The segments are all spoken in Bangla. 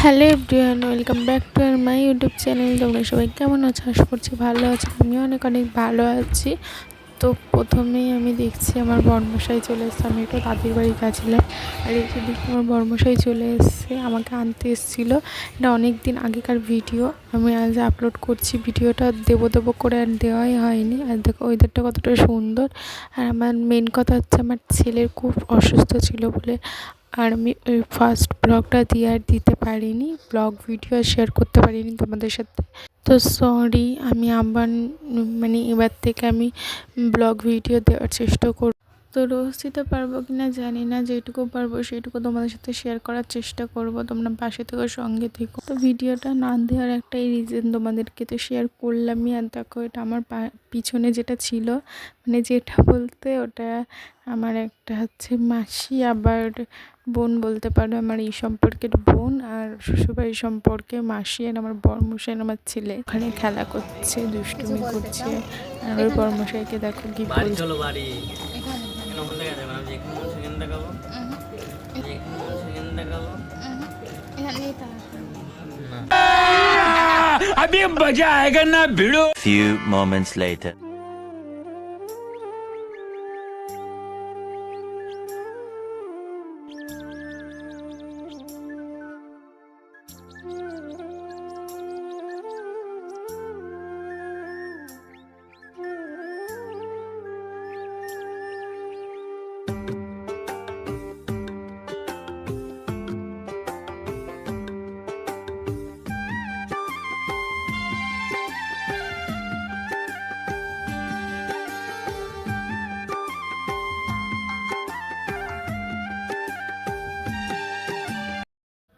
Hello everyone, welcome back to our my YouTube channel. তোমরা সবাই কেমন আছো? আশা করছি ভালো আছো। আমিও অনেক ভালো আছি। তো প্রথমেই আমি দেখছি আমার বর্মশাই চলে এসেছে। আমি একটু দাদির বাড়ি গেছিলাম, আর এসে দেখি আমার বর্মশাই চলে এসেছে, আমাকে আনতে এসেছিলো। এটা অনেক দিন আগেকার ভিডিও, আমি আজ আপলোড করছি। ভিডিওটা দেবো করে আর দেওয়াই হয়নি। আর দেখো ওয়েদারটা কতটা সুন্দর। আর আমার মেন কথা হচ্ছে, আমার ছেলের খুব অসুস্থ ছিল বলে আর আমি ওই ফার্স্ট ব্লগটা দিতে পারিনি, ব্লগ ভিডিও শেয়ার করতে পারিনি তোমাদের সাথে। তো সরি, আমি আবার এবার থেকে আমি ব্লগ ভিডিও দেওয়ার চেষ্টা করব। তো রোজ দিতে পারবো কি না জানি না, যেটুকু পারবো সেইটুকু তোমাদের সাথে শেয়ার করার চেষ্টা করব। তোমরা পাশে থেকে সঙ্গে থেকো। তো ভিডিওটা না দেওয়ার একটাই রিজন, তোমাদেরকে তো শেয়ার করলামই। আর দেখো, এটা আমার পিছনে যেটা ছিল, যেটা বলতে ওটা আমার একটা হচ্ছে মাসি, আবার বোন বলতে পারো। আমার এই সম্পর্কের বোন, আর শ্বশুরবাড়ির সম্পর্কে মাসি। আর আমার বরমশাই আমার ছেলে ওখানে খেলা করছে, দুষ্টুমি করছে। আর ওই বরমশাইকে দেখো কি বলছে। अभी मजा आएगा ना भिड़ो। Few moments later.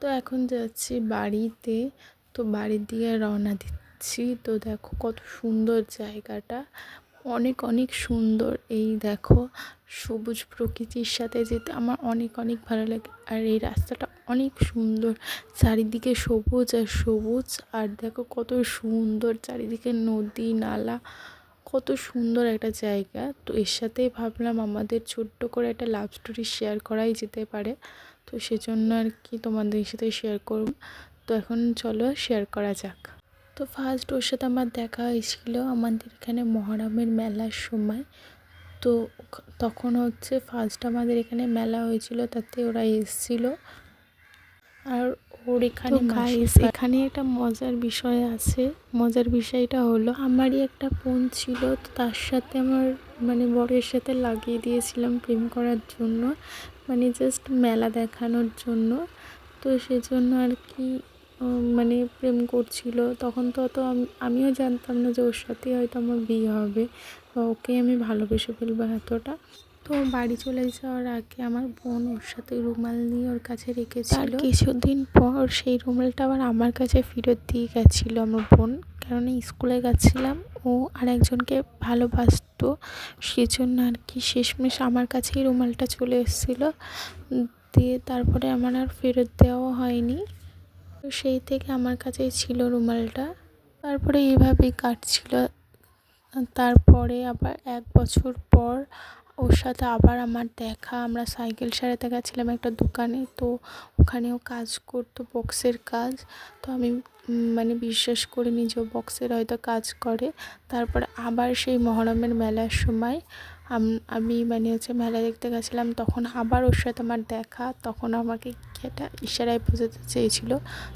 তো এখন যাচ্ছি বাড়িতে। তো বাড়ির দিকে রওনা দিচ্ছি। তো দেখো কত সুন্দর জায়গাটা, অনেক সুন্দর। এই দেখো, সবুজ প্রকৃতির সাথে যেতে আমার অনেক ভালো লাগে। আর এই রাস্তাটা অনেক সুন্দর, চারিদিকে সবুজ আর সবুজ। আর দেখো কত সুন্দর চারিদিকে নদী নালা, কত সুন্দর একটা জায়গা। তো এর সাথেই ভাবলাম আমাদের ছোট্ট করে একটা লাভ স্টোরি শেয়ার করাই যেতে পারে। তো সেজন্য আর কি তোমাদের সাথে শেয়ার করব। তো এখন চলো শেয়ার করা যাক। তো ফার্স্ট ওর সাথে আমার দেখা হয়েছিল আমাদের এখানে মহরমের মেলার সময়। তো তখন হচ্ছে ফার্স্ট আমাদের এখানে মেলা হয়েছিল, তাতে ওরা এসেছিলো। আর ওর এখানে এখানে একটা মজার বিষয় আছে। মজার বিষয়টা হলো, আমারই একটা বোন ছিল, তো তার সাথে আমার বরের সাথে লাগিয়ে দিয়েছিলাম প্রেম করার জন্য, জাস্ট মেলা দেখানোর জন্য। তো সেজন্য আর কি প্রেম করছিল। তখন তো অত আমিও জানতাম না যে ওর সাথে হয়তো আমার বিয়ে হবে বা ওকে আমি ভালোবেসে ফেলবো এতটা। তো বাড়ি চলে যাওয়ার আগে আমার বোন ওর সাথে রুমাল নিয়ে ওর কাছে রেখেছিল। কিছুদিন পর সেই রুমালটা আবার আমার কাছে ফেরত দিয়ে গেছিলো আমার বোন, কারণ স্কুলে গেছিলাম, ও আর একজনকে ভালোবাসতো। সেজন্য আর কি শেষমেশ আমার কাছেই রুমালটা চলে এসেছিলো। দিয়ে তারপরে আমার আর ফেরত দেওয়া হয়নি। তো সেই থেকে আমার কাছেই ছিল রুমালটা। তারপরে এইভাবেই কাটছিল। তারপরে আবার 1 বছর পর ওর সাথে আবার আমার দেখা। আমরা সাইকেল সারাতে গেছিলাম একটা দোকানে। তো ওখানেও কাজ করতো, বক্সের কাজ। তো আমি বিশ্বাস করিনি যে ও বক্সের হয়তো কাজ করে। তারপরে আবার সেই মহরমের মেলার সময় আমি মেলা দেখতে গেছিলাম। তখন আবার ওর সাথে আমার দেখা। তখন আমাকে এটা ইশারায় বোঝাতে চেয়েছিল।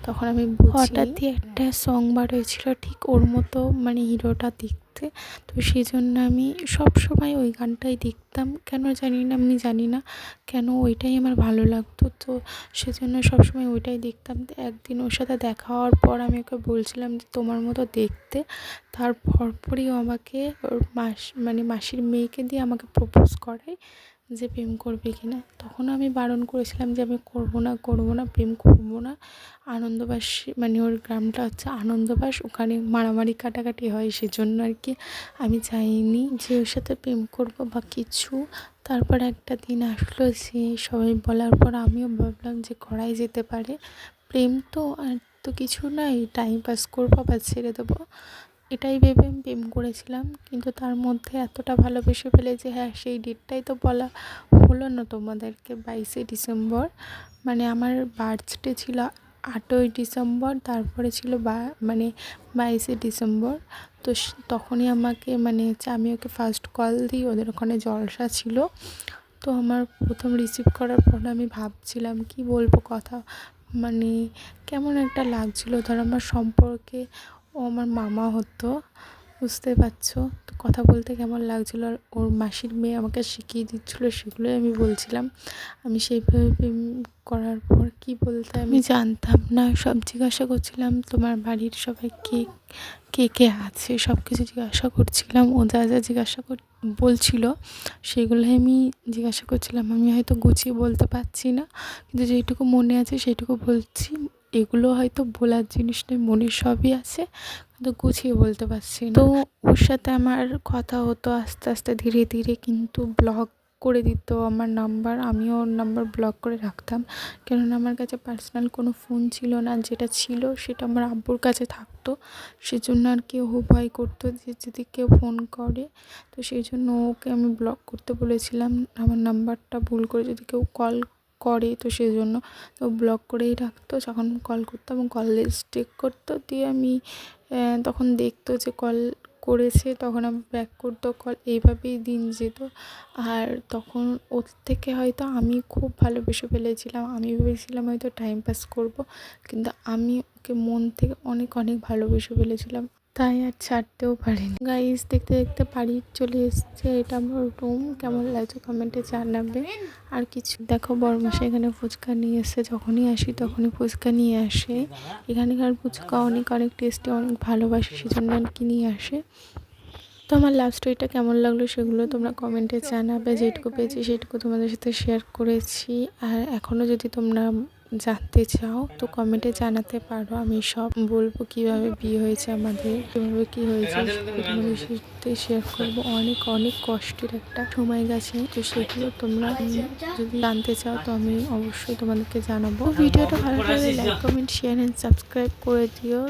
তখন আমি হঠাৎই একটা সং বার হয়েছিল ঠিক ওর মতো, হিরোটা দেখতে। তো সেই জন্য আমি সব সময় ওই গানটাই দেখতাম, কেন জানি না, আমি জানি না কেন ওইটাই আমার ভালো লাগতো। তো সেজন্য সবসময় ওইটাই দেখতাম। একদিন ওর সাথে দেখা হওয়ার পর আমি ওকে বলছিলাম যে তোমার মতো দেখতে। তার পরপরই ও আমাকে ওর মাসির মেয়েকে দিয়ে আমাকে প্রপোজ করায় যে প্রেম করবে কি না। তখন আমি বারণ করেছিলাম যে আমি করবো না, প্রেম করবো না। আনন্দবাস ওর গ্রামটা হচ্ছে আনন্দবাস, ওখানে মারামারি কাটাকাটি হয়, সেজন্য আর কি আমি চাইনি যে ওর সাথে প্রেম করবো বা কিছু। তারপর একটা দিন আসলো যে সবাই বলার পর আমিও ভাবলাম যে করাই যেতে পারে প্রেম। তো আর তো কিছু নাই, টাইম পাস করবো বা ছেড়ে দেবো, এটাই ভেবে আমি প্রেম করেছিলাম। কিন্তু তার মধ্যে এতটা ভালোবেসে ফেলে যে হ্যাঁ, সেই ডেটটাই তো বলা হলো না তোমাদেরকে, 22শে ডিসেম্বর আমার বার্থডে ছিল 8ই ডিসেম্বর, তারপরে ছিল 22শে ডিসেম্বর। তো তখনই আমাকে আমি ওকে ফার্স্ট কল দিই, ওদের ওখানে জলসা ছিল। তো আমার প্রথম রিসিভ করার পর আমি ভাবছিলাম কি বলবো কথা, কেমন একটা লাগছিল। ধর আমার সম্পর্কে ও আমার মামা হতো, বুঝতে পারছো তো কথা বলতে কেমন লাগছিলো। আর ওর মাসির মেয়ে আমাকে শিখিয়ে দিচ্ছিলো, সেগুলোই আমি বলছিলাম। আমি সেইভাবে করার পর কি বলতে আমি জানতাম না, সব জিজ্ঞাসা করছিলাম তোমার বাড়ির সবাই কে কে আছে, সব কিছু জিজ্ঞাসা করছিলাম। ও যা যা বলছিল সেগুলোই আমি জিজ্ঞাসা করছিলাম। আমি হয়তো গুছিয়ে বলতে পারছি না, কিন্তু যেইটুকু মনে আছে সেইটুকু বলছি। এগুলো হয়তো বলার জিনিস নয়, মনের সবই আছে, কিন্তু গুছিয়ে বলতে পারছি না। তো ওর সাথে আমার কথা হতো আস্তে আস্তে ধীরে ধীরে, কিন্তু ব্লক করে দিত আমার নাম্বার। আমিও ওর নাম্বার ব্লক করে রাখতাম, কেননা আমার কাছে পার্সোনাল কোনো ফোন ছিল না। যেটা ছিল সেটা আমার আব্বুর কাছে থাকতো, সেজন্য আর কি ও ভয় করতো যে যদি কেউ ফোন করে। তো সেই জন্য ওকে আমি ব্লক করতে বলেছিলাম আমার নাম্বারটা ভুল করে যদি কেউ কল করে, তো সেই জন্য তো ব্লক করেই রাখতো। যখন কল করতাম কল লিস্ট চেক করতো, দিয়ে আমি তখন দেখতো যে কল করেছে, তখন আমি ব্যাক করতো কল। এইভাবেই দিন যেত। আর তখন ওর থেকে হয়তো আমি খুব ভালোবেসে ফেলেছিলাম। আমি ভেবেছিলাম হয়তো টাইম পাস করবো, কিন্তু আমি ওকে মন থেকে অনেক অনেক ভালোবেসে ফেলেছিলাম, তাই আর ছাড়তেও পারিনি। গাইস, দেখতে দেখতে বাড়ি চলে এসছে। এটা আমার রুম। কেমন লাগছে কমেন্টে জানাবে। আর কিছু দেখো, বড়মশাই এখানে ফুচকা নিয়ে এসে, যখনই আসি তখনই ফুচকা নিয়ে আসে। এখানকার ফুচকা অনেক অনেক টেস্টি, অনেক ভালোবাসে, সেজন্য আর কি নিয়ে আসে। তো আমার লাভ স্টোরিটা কেমন লাগলো সেগুলো তোমরা কমেন্টে জানাবে। যেটুকু পেয়েছি সেটুকু তোমাদের সাথে শেয়ার করেছি। আর এখনও যদি তোমরা জানতে চাও তো কমেন্টে জানাতে পারো, আমি সব বলবো কিভাবে বিয়ে হয়েছে আমাদের, কীভাবে কী হয়েছে তোমাদের সাথে শেয়ার করবো। অনেক অনেক কষ্টের একটা সময় গেছে, তো সেগুলো তোমরা যদি জানতে চাও তো আমি অবশ্যই তোমাদেরকে জানাবো। ভিডিওটা ভালো লাগলে like comment share and subscribe করে দিও।